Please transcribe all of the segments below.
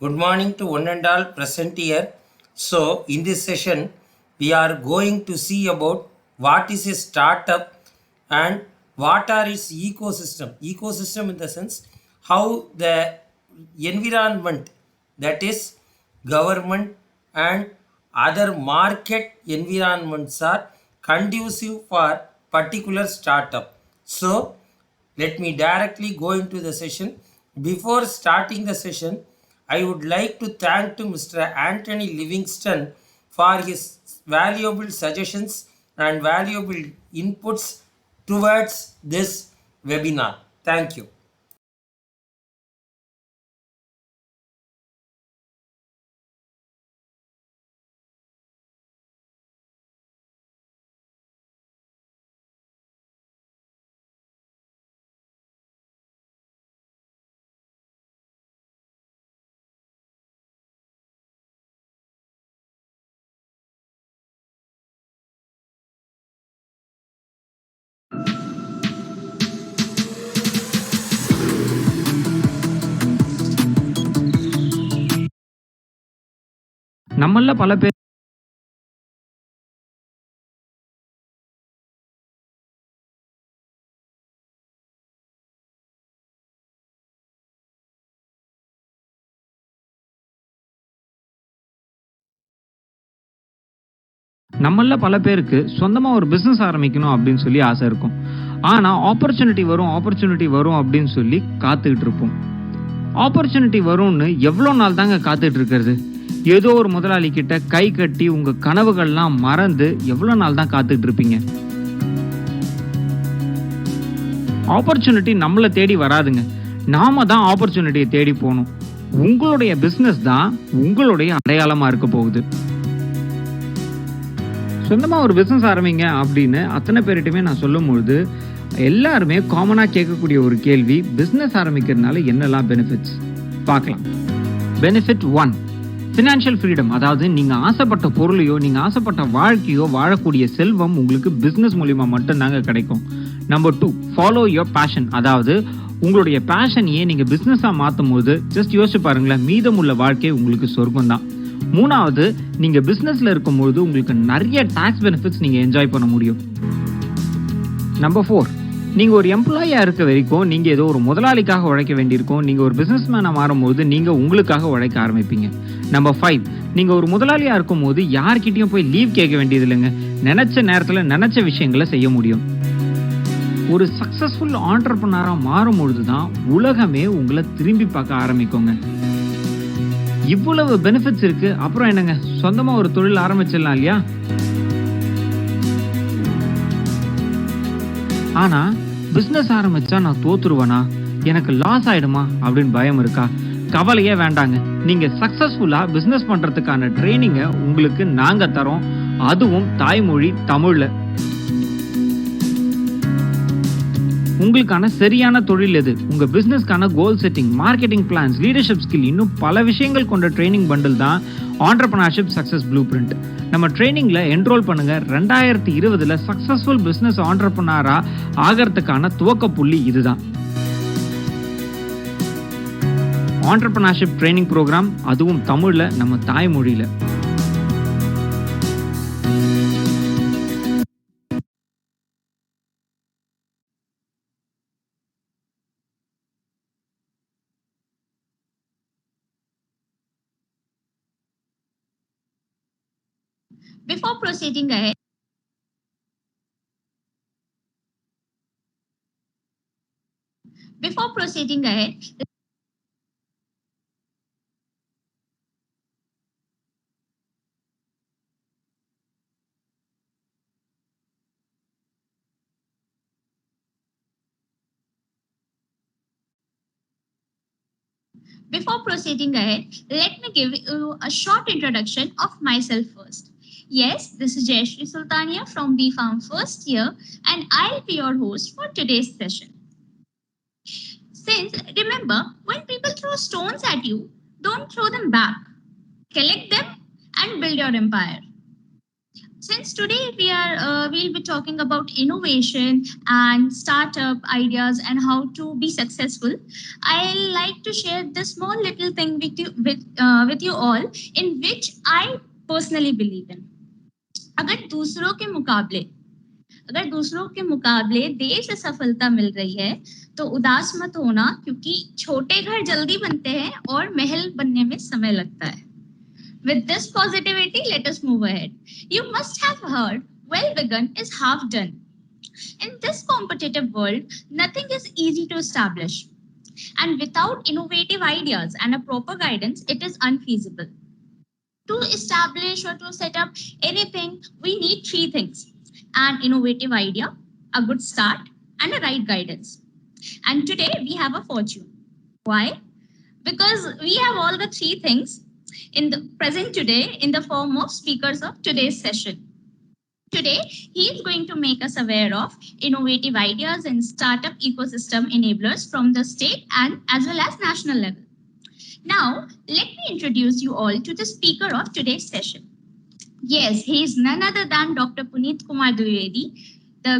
Good morning to one and all present here. So, in this session, we are going to see about what is a startup and what are its ecosystem. Ecosystem in the sense how the environment, that is government and other market environments, are conducive for particular startup. So, let me directly go into the session. Before starting the session, I would like to thank to Mr. Anthony Livingston for his valuable suggestions and valuable inputs towards this webinar. Thank you. நம்மள பல பேர் நம்மள பல பேருக்கு சொந்தமா ஒரு business ஆரம்பிக்கணும் அப்படின்னு சொல்லி ஆசை இருக்கும். ஆனா ஆப்பர்ச்சுனிட்டி வரும் அப்படின்னு சொல்லி காத்துக்கிட்டு இருப்போம். ஆப்பர்ச்சுனிட்டி வரும்னு எவ்வளவு நாள் தாங்க காத்துட்டு இருக்கிறது? ஏதோ ஒரு முதலாளி கிட்ட கை கட்டி உங்க கனவுகள்லாம் மறந்து எவ்வளவு நாள் தான் காத்துட்டு இருப்பீங்க? ஆப்பர்ச்சுனிட்டி நம்மள தேடி வராதுங்க. நாம தான் ஆப்பர்ச்சுனிட்டியை தேடி போகணும். உங்களுடைய பிசினஸ் தான் உங்களுடைய அடையாளமா இருக்க போகுது. சொந்தமா ஒரு பிசினஸ் ஆரம்பிங்க அப்படின்னு அத்தனை பேர்கிட்டயுமே நான் சொல்லும்பொழுது எல்லாருமே காமனா கேட்கக்கூடிய ஒரு கேள்வி, பிசினஸ் ஆரம்பிக்கிறதுனால என்னெல்லாம் பெனிஃபிட்ஸ் பார்க்கலாம். Benefit 1, financial freedom. அதாவது நீங்க ஆசைப்பட்ட பொருளையோ நீங்க ஆசைப்பட்ட வாழ்க்கையோ வாழக்கூடிய செல்வம் உங்களுக்கு பிசினஸ் மூலியமா மட்டும்தாங்க கிடைக்கும். Number 2, follow your fashion. அதாவது உங்களுடைய பேஷனையே நீங்க பிசினஸா மாற்றும் போது ஜஸ்ட் யோசிச்சு பாருங்களேன், மீதமுள்ள வாழ்க்கை உங்களுக்கு சொர்க்கம் தான். 3வது, நீங்க பிசினஸ்ல இருக்கும்போது உங்களுக்கு நிறைய டாக்ஸ் பெனிஃபிட்ஸ் நீங்க என்ஜாய் பண்ண முடியும். நம்பர் 4, நீங்க ஒரு எம்ப்ளாயியா இருக்க வரைக்கும் நீங்க ஏதோ ஒரு முதலாளிக்காக உழைக்க வேண்டியிருக்கும். நீங்க ஒரு பிசினஸ் மேனா மாறும்போது நீங்க உங்களுக்காக உழைக்க ஆரம்பிப்பீங்க. நம்பர் 5, நீங்க ஒரு முதலாளியா இருக்கும் போது யார்கிட்டயும் போய் லீவ் கேட்க வேண்டியது இல்லைங்க. நினைச்ச நேரத்துல நினைச்ச விஷயங்களை செய்ய முடியும். ஒரு சக்சஸ்ஃபுல் ஆண்டர்பிரனரா மாறும் பொழுதுதான் உலகமே உங்களை திரும்பி பார்க்க ஆரம்பிக்குங்க. இவ்வளவு பெனிஃபிட்ஸ் இருக்கு, அப்புறம் என்னங்க, சொந்தமா ஒரு தொழில் ஆரம்பிச்சிடலாம் இல்லையா? ஆனா பிசினஸ் ஆரம்பிச்சா நான் தோத்துருவேனா, எனக்கு லாஸ் ஆயிடுமா அப்படின்னு பயம் இருக்கா? கவலையே வேண்டாங்க. நீங்க சக்சஸ்ஃபுல்லா பிசினஸ் பண்றதுக்கான ட்ரைனிங்க உங்களுக்கு நாங்க தரோம், அதுவும் தாய்மொழி தமிழ்ல. உங்களுக்கான சரியான தொழில் எது, உங்க பிசினஸ்க்கான goal setting, marketing plans, leadership skill, இன்னும் பல விஷயங்கள் கொண்ட ட்ரைனிங் பண்டில் தான் ஆண்டர்பிரினர்ஷிப் சக்சஸ் ப்ளூ பிரிண்ட். நம்ம ட்ரைனிங்ல என்ரோல் பண்ணுங்க. 2020 சக்சஸ்ஃபுல் பிசினஸ் ஆண்டர்பிரினரா ஆகிறதுக்கான துவக்க புள்ளி இதுதான். ஆண்டர்பிரினர்ஷிப் ட்ரைனிங் ப்ரோக்ராம், அதுவும் தமிழ்ல, நம்ம தாய்மொழியில. Before proceeding ahead, before proceeding ahead, before proceeding ahead, let me give you a short introduction of myself first. Yes, this is Jayashree Sultania from B Farm first year, and I'll be your host for today's session. Since remember, when people throw stones at you, don't throw them back. Collect them and build your empire. Since today we'll be talking about innovation and startup ideas and how to be successful, I like to share this small little thing with you all, in which I personally believe in. अगर दूसरों के मुकाबले अगर दूसरों के मुकाबले देर से सफलता मिल रही है तो उदास मत होना, क्योंकि छोटे घर जल्दी बनते हैं और महल बनने में समय लगता है. With this positivity, let us move ahead. You must have heard, well begun is half done. In this competitive world, nothing is easy to establish. And without innovative ideas and a proper guidance, it is unfeasible. To establish or to set up anything, we need three things: an innovative idea, a good start, and a right guidance. And today we have a fortune. Why? Because we have all the three things in the present today in the form of speakers of today's session. Today, he is going to make us aware of innovative ideas and startup ecosystem enablers from the state and as well as national level. Now, let me introduce you all to the speaker of today's session. Yes, he is none other than Dr. Puneet Kumar Dwivedi, the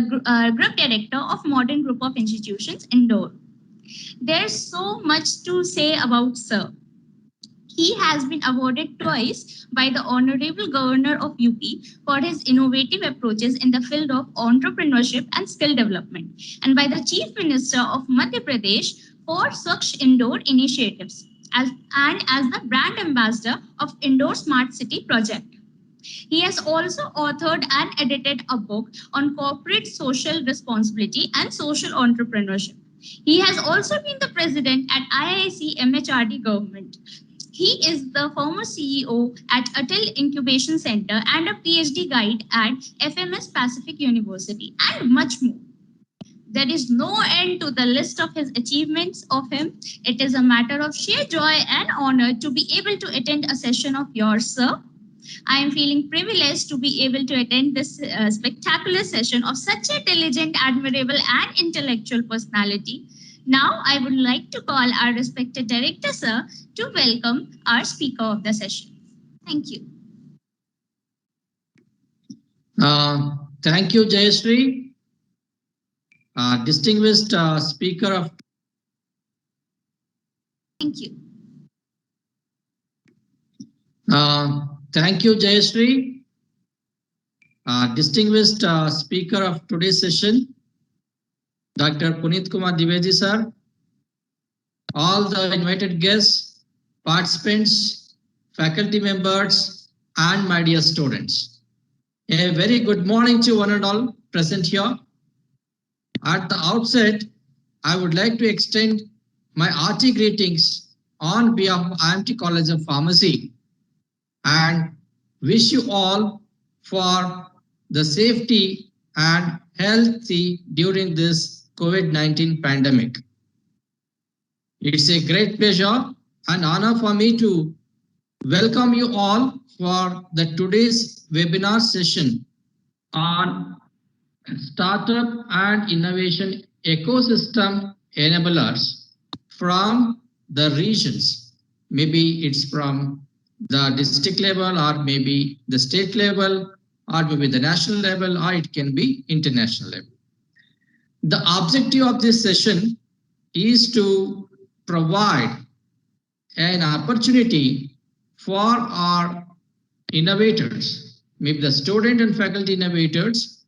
Group Director of Modern Group of Institutions, Indore. There's so much to say about Sir. He has been awarded twice by the Honorable Governor of UP for his innovative approaches in the field of entrepreneurship and skill development, and by the Chief Minister of Madhya Pradesh for Swachh Indore initiatives, and as the brand ambassador of Indore Smart City project. He has also authored and edited a book on corporate social responsibility and social entrepreneurship. He has also been the president at IIC MHRD government. He is the former CEO at Atal Incubation Center and a PhD guide at FMS Pacific University, and much more. There is no end to the list of his achievements of him. It is a matter of sheer joy and honor to be able to attend a session of yours, sir. I am feeling privileged to be able to attend this spectacular session of such a diligent, admirable, and intellectual personality. Now, I would like to call our respected director, sir, to welcome our speaker of the session. Thank you. Thank you, Jayashree. Distinguished speaker of. Thank you. Thank you, Jayashree. Distinguished speaker of today's session, Dr. Puneet Kumar Dwivedi sir, all the invited guests, participants, faculty members, and my dear students. A very good morning to one and all present here. At the outset, I would like to extend my hearty greetings on behalf of IMT College of Pharmacy and wish you all for the safety and healthy during this COVID-19 pandemic. It's a great pleasure and honor for me to welcome you all for the today's webinar session on Startup and Innovation Ecosystem Enablers from the regions. Maybe it's from the district level, or maybe the state level, or maybe the national level, or it can be international level. The objective of this session is to provide an opportunity for our innovators, maybe the student and faculty innovators,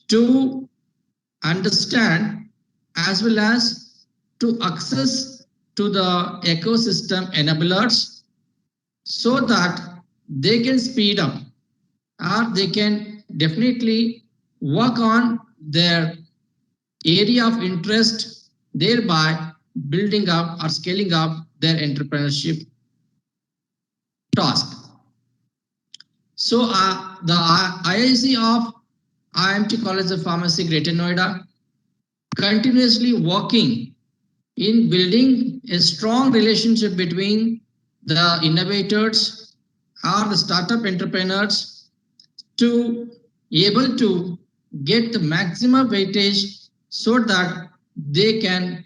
to understand as well as to access to the ecosystem enablers, so that they can speed up or they can definitely work on their area of interest, thereby building up or scaling up their entrepreneurship task. So the IIC of IMT College of Pharmacy, Greater Noida, continuously working in building a strong relationship between the innovators or the startup entrepreneurs to able to get the maximum weightage so that they can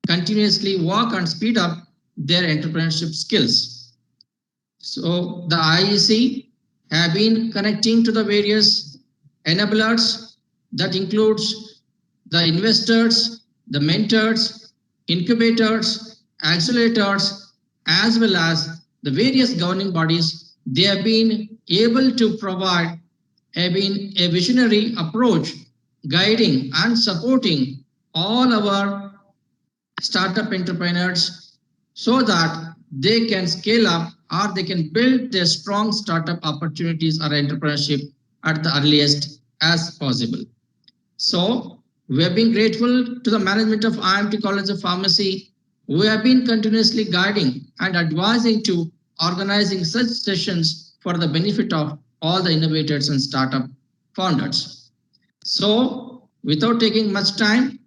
continuously work and speed up their entrepreneurship skills. So the IEC have been connecting to the various enablers that includes the investors, the mentors, incubators, accelerators, as well as the various governing bodies. They have been able to provide have been a visionary approach guiding and supporting all our startup entrepreneurs so that they can scale up or they can build their strong startup opportunities or entrepreneurship at the earliest as possible. So we have been grateful to the management of IMT College of Pharmacy who have been continuously guiding and advising to organizing such sessions for the benefit of all the innovators and startup founders. So without taking much time,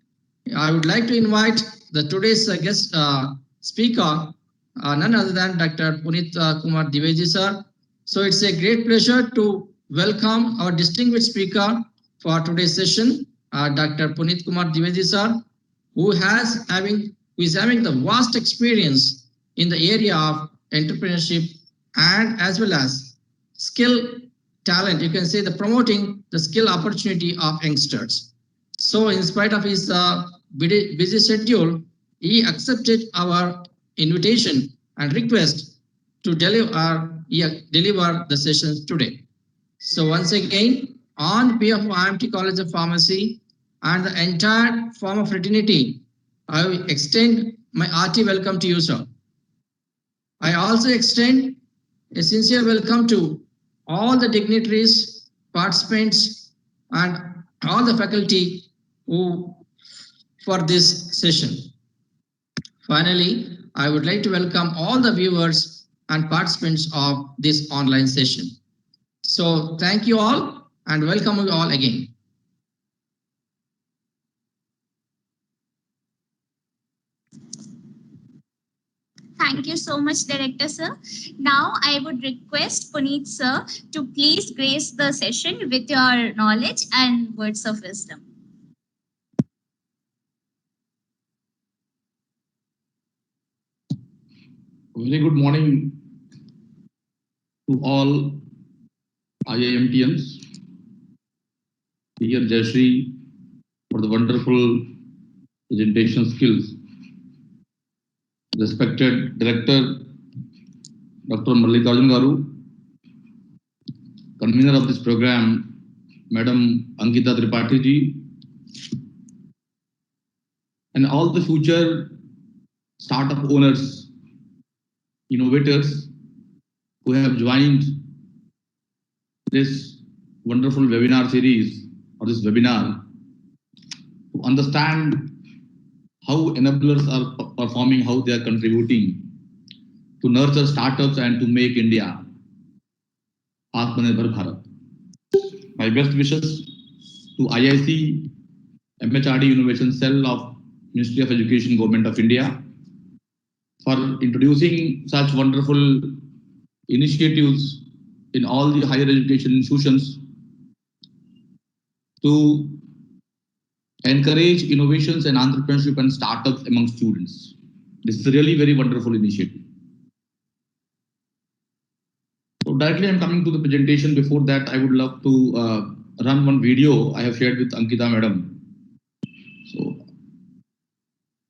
I would like to invite the today's guest speaker, none other than Dr. Punit Kumar Diveji sir. So it's a great pleasure to welcome our distinguished speaker for today's session, Dr. Punit Kumar Diveji sir, who is having the vast experience in the area of entrepreneurship and as well as skill talent. You can say the promoting the skill opportunity of youngsters. So, in spite of his busy schedule, he accepted our invitation and request to deliver the sessions today. So, once again, on behalf of IMT College of Pharmacy and the entire form of fraternity, I will extend my hearty welcome to you, sir. I also extend a sincere welcome to all the dignitaries, participants, and all the faculty who for this session. Finally, I would like to welcome all the viewers and participants of this online session. So thank you all and welcome you all again. Thank you so much, Director Sir. Now I would request Puneet Sir to please grace the session with your knowledge and words of wisdom. Very good morning to all IIMTians. Dear Jayashree for the wonderful presentation skills. Respected Director Dr. Mallikarjun Garu, convener of this program, Madam Ankita Tripathi ji, and all the future startup owners, innovators who have joined this wonderful webinar series or this webinar to understand how enablers are performing, how they are contributing to nurture startups and to make India Atmanirbhar Bharat. My best wishes to IIC MHRD Innovation Cell of Ministry of Education, Government of India for introducing such wonderful initiatives in all the higher education institutions to encourage innovations and entrepreneurship and startups among students. This is a really very wonderful initiative. So directly I'm coming to the presentation. Before that, I would love to run one video I have shared with Ankita madam. So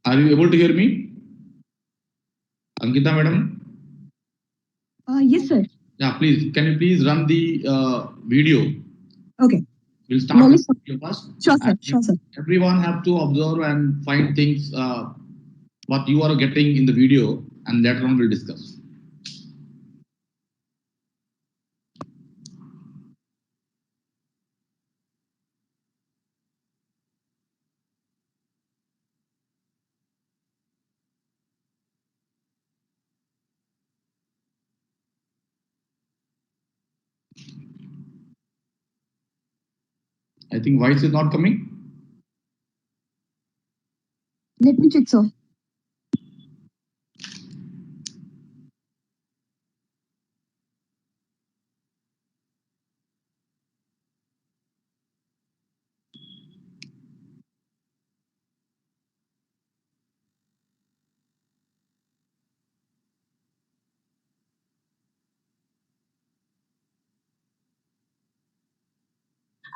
are you able to hear me? Ankita madam? Yes, sir. Yeah, please. Can you please run the video? Okay. We'll start with the video first. Sure, sir. Sure, sir. Everyone have to observe and find things what you are getting in the video, and later on we'll discuss. I think voice is not coming. Let me check, sir.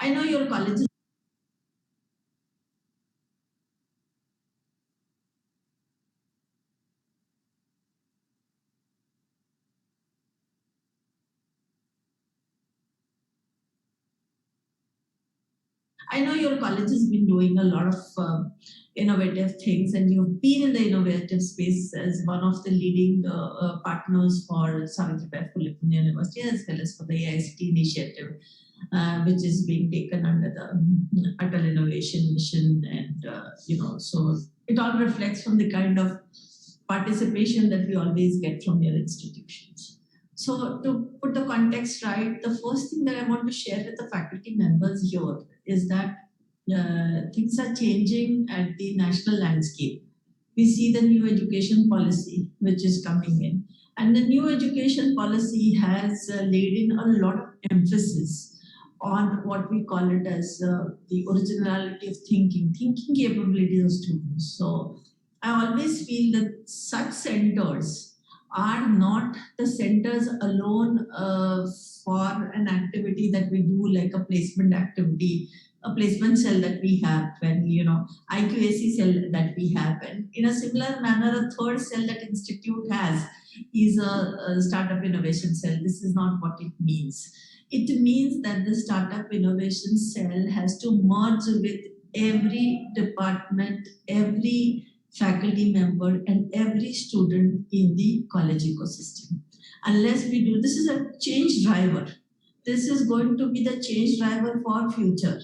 I know your colleges. I know your college has been doing a lot of innovative things, and you've been in the innovative space as one of the leading partners for St.Mother University as well as for the AICT initiative, which is being taken under the Atal Innovation Mission, and so it all reflects from the kind of participation that we always get from your institutions. So to put the context right, the first thing that I want to share with the faculty members here is that things are changing at the national landscape. We see the new education policy which is coming in, and the new education policy has laid in a lot of emphasis on what we call it as the originality of thinking capabilities of students. So I always feel that such centers are not the centers alone for an activity that we do, like a placement activity, a placement cell that we have, when IQAC cell that we have, and in a similar manner, a third cell that institute has is a startup innovation cell. This is not what it means. It means that the startup innovation cell has to merge with every department, every faculty member, and every student in the college ecosystem. Unless we do, this is a change driver. This is going to be the change driver for future.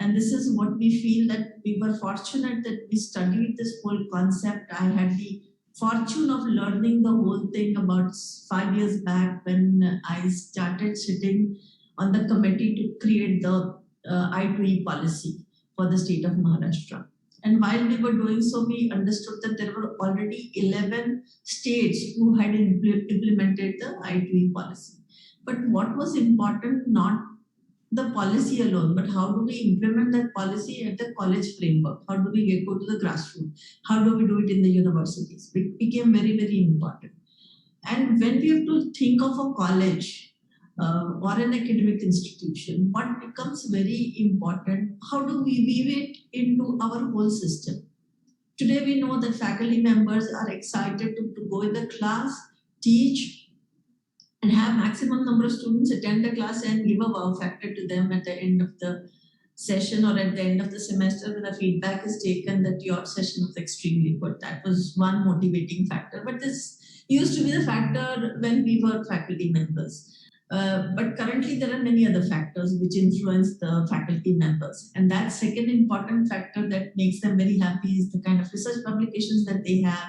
And this is what we feel that we were fortunate that we studied this whole concept. I had the fortune of learning the whole thing about 5 years back when I started sitting on the committee to create the I2E policy for the state of Maharashtra. And while we were doing so, we understood that there were already 11 states who had implemented the I2E policy. But what was important, not the policy alone, but how do we implement that policy at the college framework? How do we go to the grassroots? How do we do it in the universities? It became very, very important. And when we have to think of a college or an academic institution, what becomes very important, how do we weave it into our whole system? Today we know that faculty members are excited to go in the class, teach, and have maximum number of students attend the class and give a wow factor to them at the end of the session or at the end of the semester when the feedback is taken that your session was extremely good. That was one motivating factor. But this used to be the factor when we were faculty members. But currently there are many other factors which influence the faculty members. And that second important factor that makes them very happy is the kind of research publications that they have,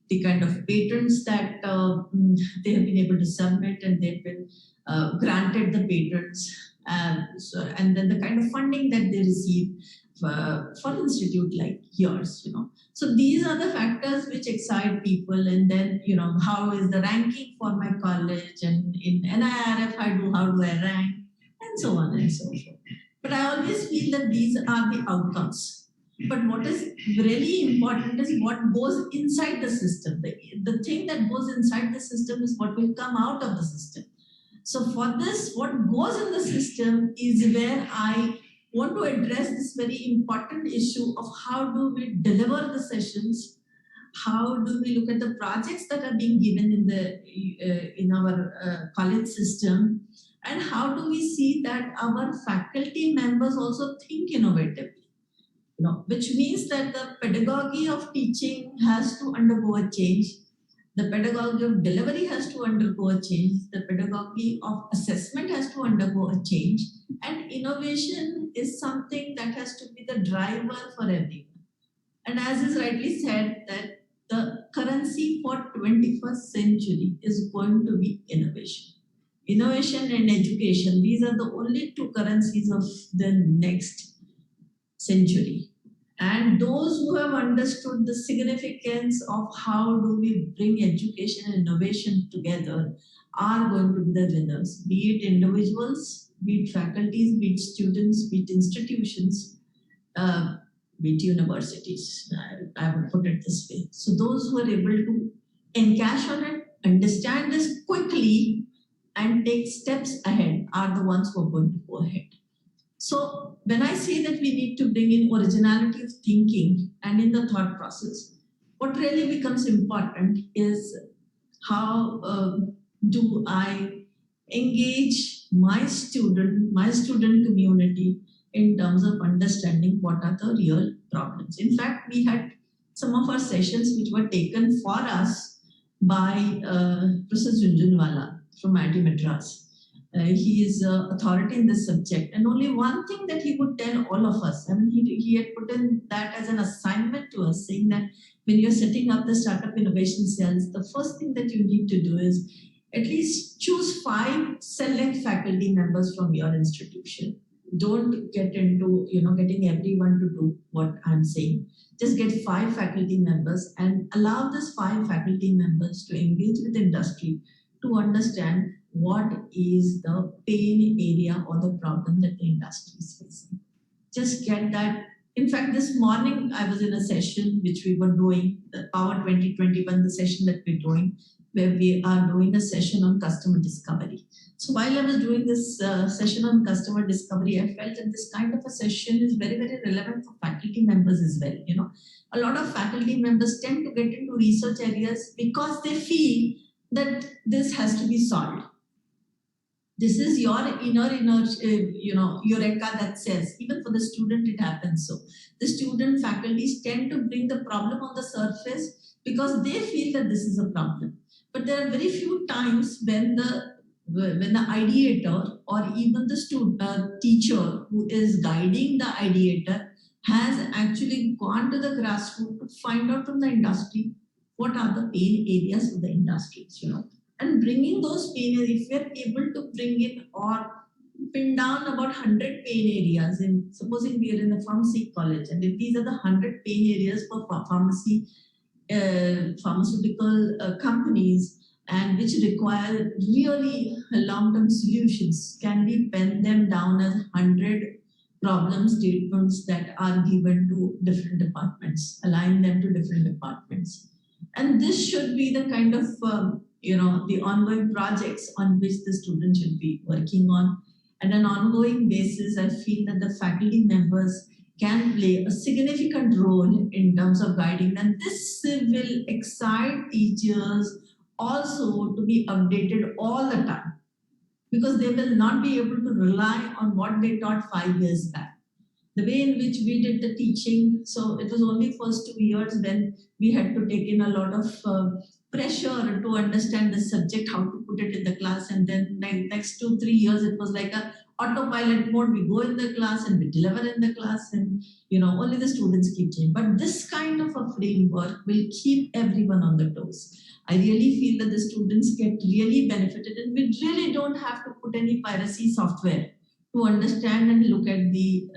the kind of patents that they have been able to submit, and they've been granted the patents. And then the kind of funding that they receive for institute like yours, So these are the factors which excite people. And then, how is the ranking for my college? And in NIRF, how do I rank? And so on and so forth. But I always feel that these are the outcomes. But what is really important is what goes inside the system. The thing that goes inside the system is what will come out of the system. So for this, what goes in the system is where I want to address this very important issue of how do we deliver the sessions, how do we look at the projects that are being given in our college system, and how do we see that our faculty members also think innovatively. Which means that the pedagogy of teaching has to undergo a change. The pedagogy of delivery has to undergo a change. The pedagogy of assessment has to undergo a change. And innovation is something that has to be the driver for everyone. And as is rightly said, that the currency for 21st century is going to be innovation. Innovation and education, these are the only two currencies of the next century. And those who have understood the significance of how do we bring education and innovation together are going to be the winners, be it individuals, be it faculties, be it students, be it institutions, be it universities. I would put it this way. So those who are able to encash on it, understand this quickly, and take steps ahead are the ones who are going to go ahead. So when I say that we need to bring in originality of thinking and in the thought process, what really becomes important is how do I engage my student community in terms of understanding what are the real problems. In fact, we had some of our sessions which were taken for us by Professor Junjunwala from IIT Madras. He is authority in this subject, and only one thing that he would tell all of us. I mean, he had put in that as an assignment to us, saying that when you're setting up the startup innovation cells, the first thing that you need to do is at least choose 5 select faculty members from your institution. Don't get into getting everyone to do what I'm saying. Just get 5 faculty members and allow these 5 faculty members to engage with industry to understand what is the pain area or the problem that the industry is facing. Just get that. In fact, this morning I was in a session which we were doing, the Power 2021, the session that we're doing, where we are doing a session on customer discovery. So while I was doing this session on customer discovery, I felt that this kind of a session is very, very relevant for faculty members as well. A lot of faculty members tend to get into research areas because they feel that this has to be solved. This is your inner eureka that says, even for the student it happens. So the student faculties tend to bring the problem on the surface because they feel that this is a problem, but there are very few times when the ideator or even the teacher who is guiding the ideator has actually gone to the grassroots to find out from the industry what are the pain areas of the industries, and bringing those pain areas, if we are able to bring in or pin down about 100 pain areas, in supposing we are in a pharmacy college, and if these are the 100 pain areas for pharmaceutical companies, and which require really long-term solutions, can we pen them down as 100 problem statements that are given to different departments, align them to different departments. And this should be the kind of the ongoing projects on which the student should be working on. And an ongoing basis, I feel that the faculty members can play a significant role in terms of guiding. And this will excite teachers also to be updated all the time, because they will not be able to rely on what they taught 5 years back. The way in which we did the teaching, so it was only first 2 years when we had to take in a lot of pressure to understand the subject, how to put it in the class, and then next 2-3 years it was like a autopilot mode. We go in the class and we deliver in the class, and only the students keep changing. But this kind of a framework will keep everyone on the toes. I really feel that the students get really benefited, and we really don't have to put any piracy software to understand and look at the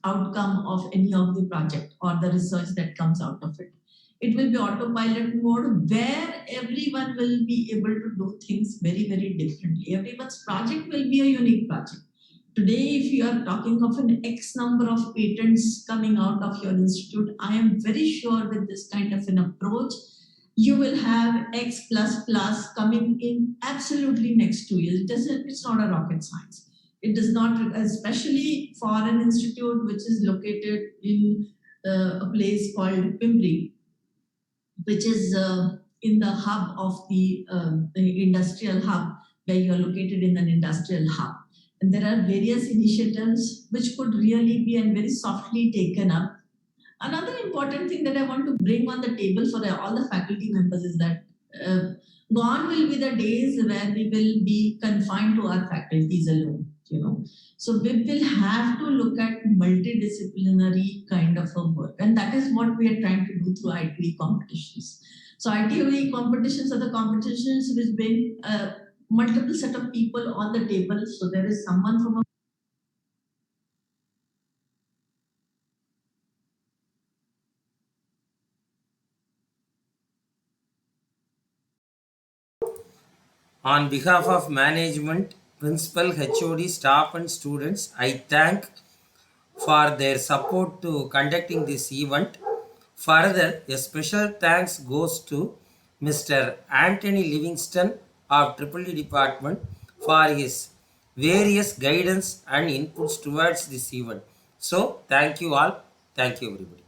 outcome of any of the project or the research that comes out of it. It will be autopilot mode where everyone will be able to do things very, very differently. Everyone's project will be a unique project. Today, if you are talking of an X number of patents coming out of your institute, I am very sure with this kind of an approach, you will have X plus plus coming in absolutely next 2 years. It's not a rocket science. It does not, especially for an institute which is located in a place called Pimpri, which is in the hub of the industrial hub, where you are located in an industrial hub. And there are various initiatives which could really be and very softly taken up. Another important thing that I want to bring on the table for all the faculty members is that gone will be the days where we will be confined to our faculties alone. So we will have to look at multidisciplinary kind of a work, and that is what we are trying to do through ITV competitions. So ITV competitions are the competitions which bring multiple set of people on the table. So there is someone from a On behalf of management, principal, HOD, staff and students, I thank for their support to conducting this event. Further, a special thanks goes to Mr. Anthony Livingston of EEE Department for his various guidance and inputs towards this event. So thank you all. Thank you everybody.